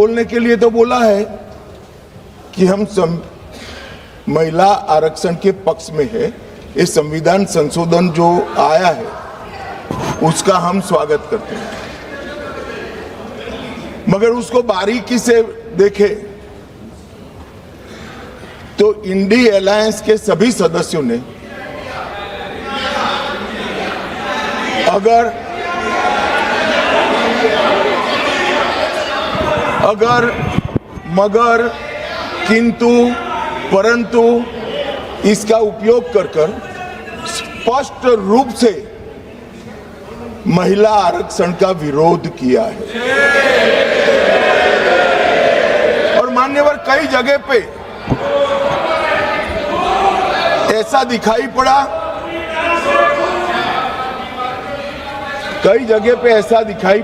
बोलने के लिए तो बोला है कि हम महिला आरक्षण के पक्ष में है। ये संविधान संशोधन जो आया है उसका हम स्वागत करते हैं, मगर उसको बारीकी से देखें तो इंडी अलायंस के सभी सदस्यों ने अगर मगर किंतु परंतु इसका उपयोग कर स्पष्ट रूप से महिला आरक्षण का विरोध किया है। और मान्यवर कई जगह पे ऐसा दिखाई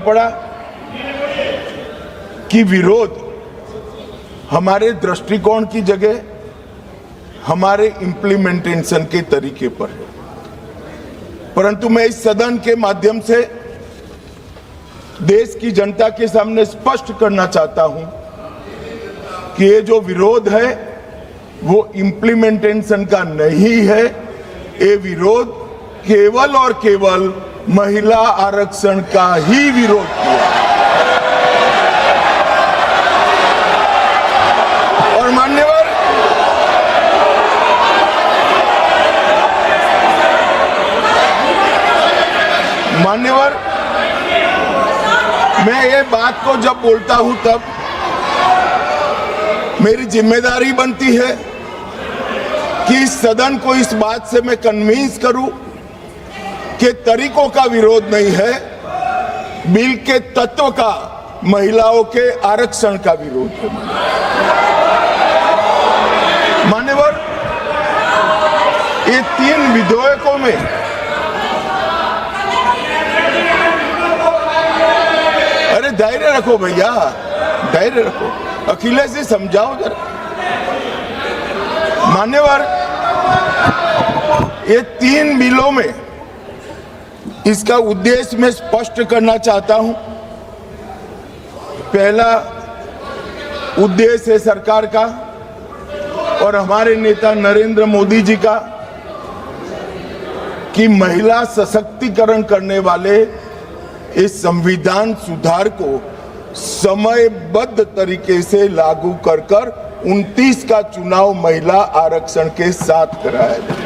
पड़ा, कि विरोध हमारे दृष्टिकोण की जगह हमारे इंप्लीमेंटेशन के तरीके पर है। परंतु मैं इस सदन के माध्यम से देश की जनता के सामने स्पष्ट करना चाहता हूं कि ये जो विरोध है वो इंप्लीमेंटेशन का नहीं है। ये विरोध केवल और केवल महिला आरक्षण का ही विरोध किया। और मान्यवर मैं ये बात को जब बोलता हूं तब मेरी जिम्मेदारी बनती है कि इस सदन को इस बात से मैं कन्विंस करूं कि तरीकों का विरोध नहीं है, बिल के तत्व का, महिलाओं के आरक्षण का विरोध है। मान्यवर ये 3 विधेयकों में अरे धैर्य रखो भैया, धैर्य रखो, अखिलेश जी समझाओ जरा। मान्यवर ये 3 बिलों में इसका उद्देश्य मैं स्पष्ट करना चाहता हूं। पहला उद्देश्य है सरकार का और हमारे नेता नरेंद्र मोदी जी का कि महिला सशक्तिकरण करने वाले इस संविधान सुधार को समयबद्ध तरीके से लागू कर 29 का चुनाव महिला आरक्षण के साथ कराया जाए।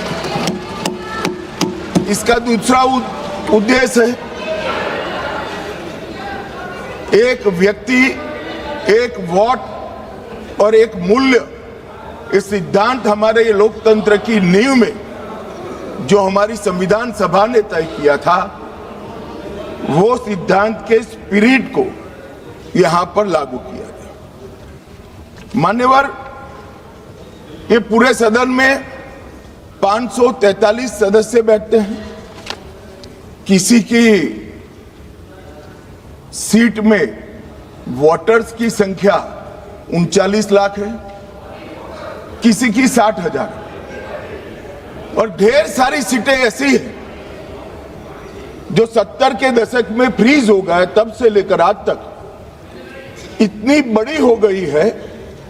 इसका दूसरा उद्देश्य है एक व्यक्ति एक वोट और एक मूल्य, इस सिद्धांत हमारे लोकतंत्र की नींव में जो हमारी संविधान सभा ने तय किया था, वो सिद्धांत के स्पिरिट को यहां पर लागू किया गया। मान्यवर ये पूरे सदन में 543 सदस्य बैठते हैं। किसी की सीट में वोटर्स की संख्या 39 लाख है, किसी की 60,000 और ढेर सारी सीटें ऐसी हैं जो 70 के दशक में फ्रीज हो गए, तब से लेकर आज तक इतनी बड़ी हो गई है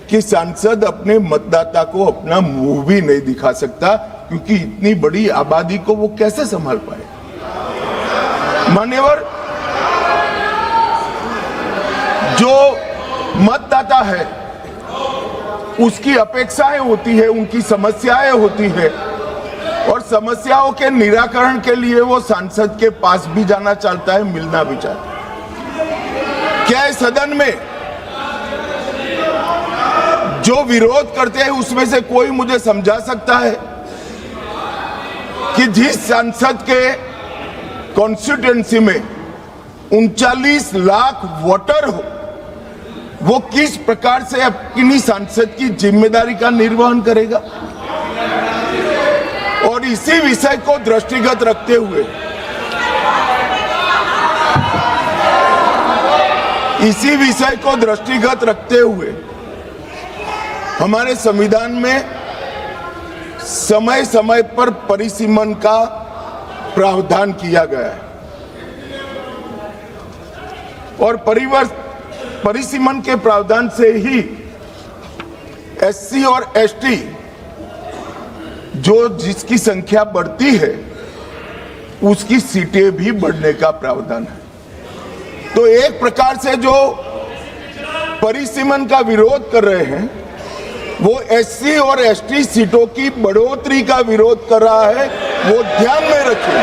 कि सांसद अपने मतदाता को अपना मुंह भी नहीं दिखा सकता, क्योंकि इतनी बड़ी आबादी को वो कैसे संभाल पाए। मान्यवर जो मतदाता है उसकी अपेक्षाएं होती है, उनकी समस्याएं होती है और समस्याओं के निराकरण के लिए वो सांसद के पास भी जाना चाहता है, मिलना भी चाहता है। क्या इस सदन में जो विरोध करते हैं उसमें से कोई मुझे समझा सकता है कि जिस सांसद के कॉन्स्टिट्यूएंसी में 39 लाख वोटर हो, वो किस प्रकार से अपनी सांसद की जिम्मेदारी का निर्वहन करेगा? और इसी विषय को दृष्टिगत रखते हुए हमारे संविधान में समय समय पर परिसीमन का प्रावधान किया गया है और परिसीमन के प्रावधान से ही एससी और एसटी जो जिसकी संख्या बढ़ती है उसकी सीटें भी बढ़ने का प्रावधान है। तो एक प्रकार से जो परिसीमन का विरोध कर रहे हैं वो एससी और एसटी सीटों की बढ़ोतरी का विरोध कर रहा है, वो ध्यान में रखिए।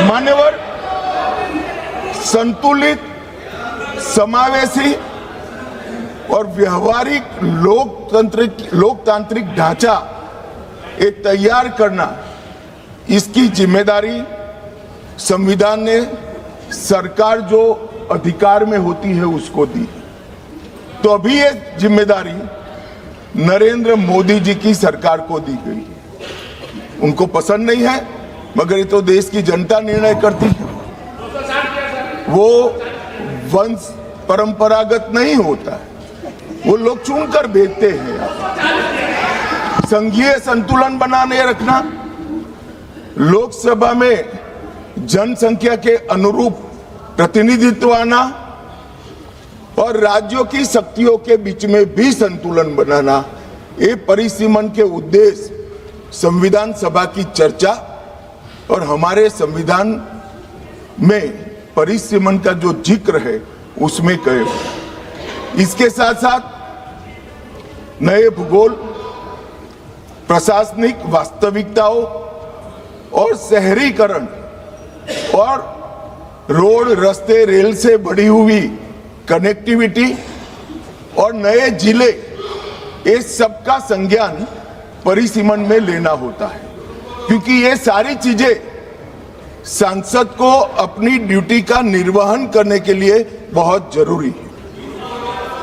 मान्यवर, संतुलित, समावेशी और व्यवहारिक लोकतांत्रिक ढांचा एक तैयार करना, इसकी जिम्मेदारी संविधान ने सरकार जो अधिकार में होती है उसको दी। तो अभी ये जिम्मेदारी नरेंद्र मोदी जी की सरकार को दी गई है। उनको पसंद नहीं है, मगर ये तो देश की जनता निर्णय करती है। वो वंश परंपरागत नहीं होता है, वो लोग चुनकर भेजते हैं। संघीय संतुलन बनाने रखना, लोकसभा में जनसंख्या के अनुरूप प्रतिनिधित्व आना और राज्यों की शक्तियों के बीच में भी संतुलन बनाना, ये परिसीमन के उद्देश्य संविधान सभा की चर्चा और हमारे संविधान में परिसीमन का जो जिक्र है उसमें कहे। इसके साथ साथ नए भूगोल, प्रशासनिक वास्तविकताओं और शहरीकरण और रोड, रास्ते, रेल से बढ़ी हुई कनेक्टिविटी और नए जिले, ये सबका संज्ञान परिसीमन में लेना होता है, क्योंकि ये सारी चीजें सांसद को अपनी ड्यूटी का निर्वहन करने के लिए बहुत जरूरी है।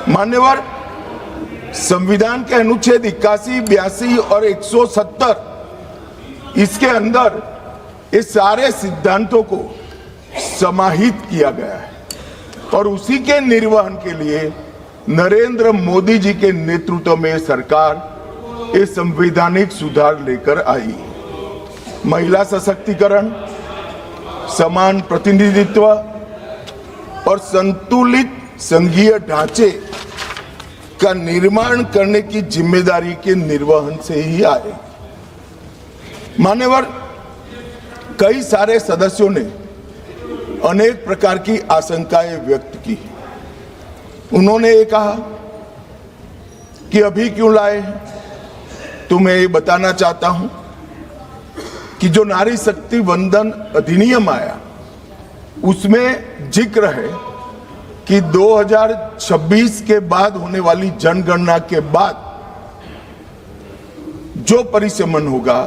मान्यवर, संविधान के अनुच्छेद 81, 82 और 170 इसके अंदर ये सारे सिद्धांतों को समाहित किया गया है और उसी के निर्वहन के लिए नरेंद्र मोदी जी के नेतृत्व में सरकार ये संवैधानिक सुधार लेकर आई। महिला सशक्तिकरण, समान प्रतिनिधित्व और संतुलित संघीय ढांचे का निर्माण करने की जिम्मेदारी के निर्वहन से ही आए। मान्यवर, कई सारे सदस्यों ने अनेक प्रकार की आशंकाएं व्यक्त की। उन्होंने ये कहा कि अभी क्यों लाए, तो मैं ये बताना चाहता हूं कि जो नारी शक्ति वंदन अधिनियम आया उसमें जिक्र है कि 2026 के बाद होने वाली जनगणना के बाद जो परिसीमन होगा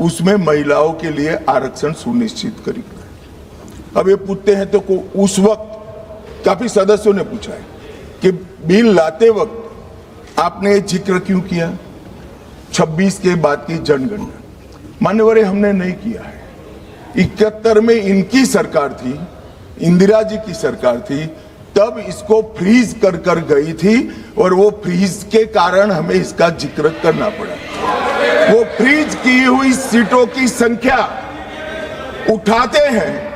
उसमें महिलाओं के लिए आरक्षण सुनिश्चित करेगा। अब ये पूछते हैं तो उस वक्त काफी सदस्यों ने पूछा है कि बिल लाते वक्त आपने जिक्र क्यों किया 26 के बाद की जनगणना। मान्यवर, हमने नहीं किया है। 71 में इनकी सरकार थी, इंदिरा जी की सरकार थी, तब इसको फ्रीज कर कर गई थी और वो फ्रीज के कारण हमें इसका जिक्र करना पड़ा। वो फ्रीज की हुई सीटों की संख्या उठाते हैं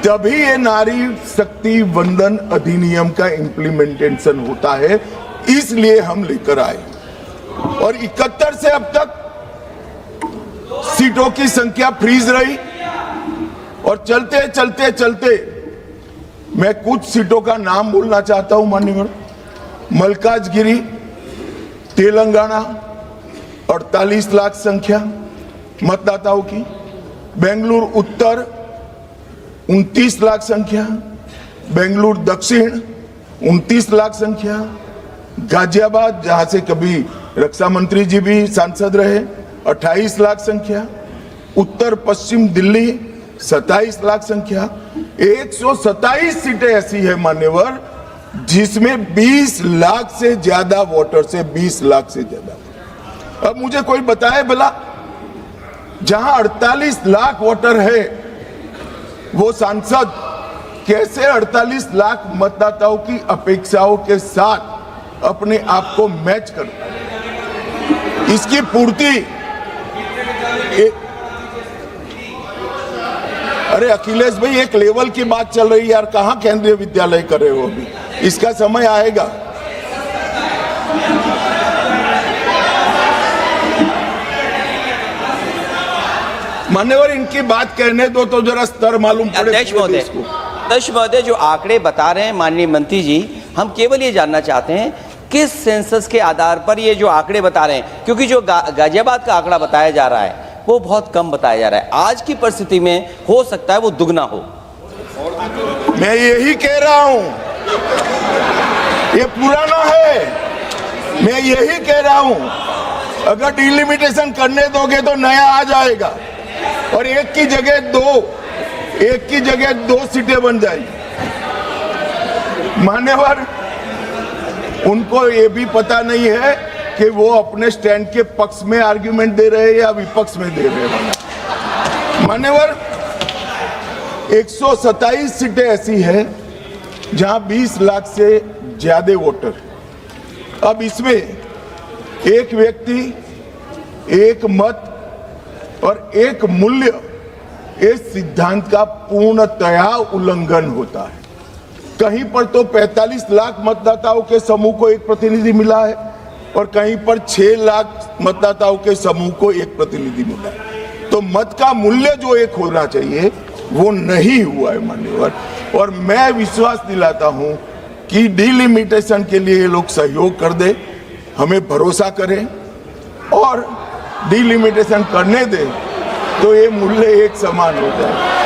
तभी ये नारी शक्ति वंदन अधिनियम का इम्प्लीमेंटेशन होता है, इसलिए हम लेकर आए। और 71 से अब तक सीटों की संख्या फ्रीज रही और चलते चलते चलते मैं कुछ सीटों का नाम बोलना चाहता हूं। मान्यवर, मलकाजगिरी, तेलंगाना 48 लाख संख्या मतदाताओं की, बेंगलुरु उत्तर 29 लाख संख्या, बेंगलुरु दक्षिण 29 लाख संख्या, गाजियाबाद जहां से कभी रक्षा मंत्री जी भी सांसद रहे 28 लाख संख्या, उत्तर पश्चिम दिल्ली 27 लाख संख्या। 127 सीटें ऐसी है मान्यवर जिसमें 20 लाख से ज्यादा वोटर से 20 लाख से ज्यादा। अब मुझे कोई बताए भला, जहां 48 लाख वोटर है वो सांसद कैसे 48 लाख मतदाताओं की अपेक्षाओं के साथ अपने आप को मैच करता है? इसकी पूर्ति अरे अखिलेश भाई, एक लेवल की बात चल रही है यार, कहाँ केंद्रीय विद्यालय करे हो अभी? इसका समय आएगा। मान्यवर, इनकी बात कहने दो तो जरा स्तर मालूम पड़े। अध्यक्ष महोदय, जो आंकड़े बता रहे हैं माननीय मंत्री जी, हम केवल ये जानना चाहते हैं किस सेंसस के आधार पर ये जो आंकड़े बता रहे हैं, क्योंकि जो गाजियाबाद का आंकड़ा बताया जा रहा है वो बहुत कम बताया जा रहा है। आज की परिस्थिति में हो सकता है वो दुगना हो। मैं यही कह रहा हूं, ये पुराना है। मैं यही कह रहा हूं, अगर डिलिमिटेशन करने दोगे तो नया आ जाएगा और एक की जगह दो सीटें बन जाएगी। मान्यवर, उनको ये भी पता नहीं है कि वो अपने स्टैंड के पक्ष में आर्ग्यूमेंट दे रहे हैं या विपक्ष में दे रहे हैं। मान्यवर, 127 सीटें ऐसी हैं जहां 20 लाख से ज्यादा वोटर। अब इसमें एक व्यक्ति, एक मत और एक मूल्य, इस सिद्धांत का पूर्णतया उल्लंघन होता है। कहीं पर तो 45 लाख मतदाताओं के समूह को एक प्रतिनिधि मिला है और कहीं पर 6 लाख मतदाताओं के समूह को एक प्रतिनिधि मिला है। तो मत का मूल्य जो एक होना चाहिए वो नहीं हुआ है मान्यवर। और मैं विश्वास दिलाता हूं कि डिलिमिटेशन के लिए ये लोग सहयोग कर दे, हमें भरोसा करें और डिलिमिटेशन करने दें तो ये मूल्य एक समान हो जाए।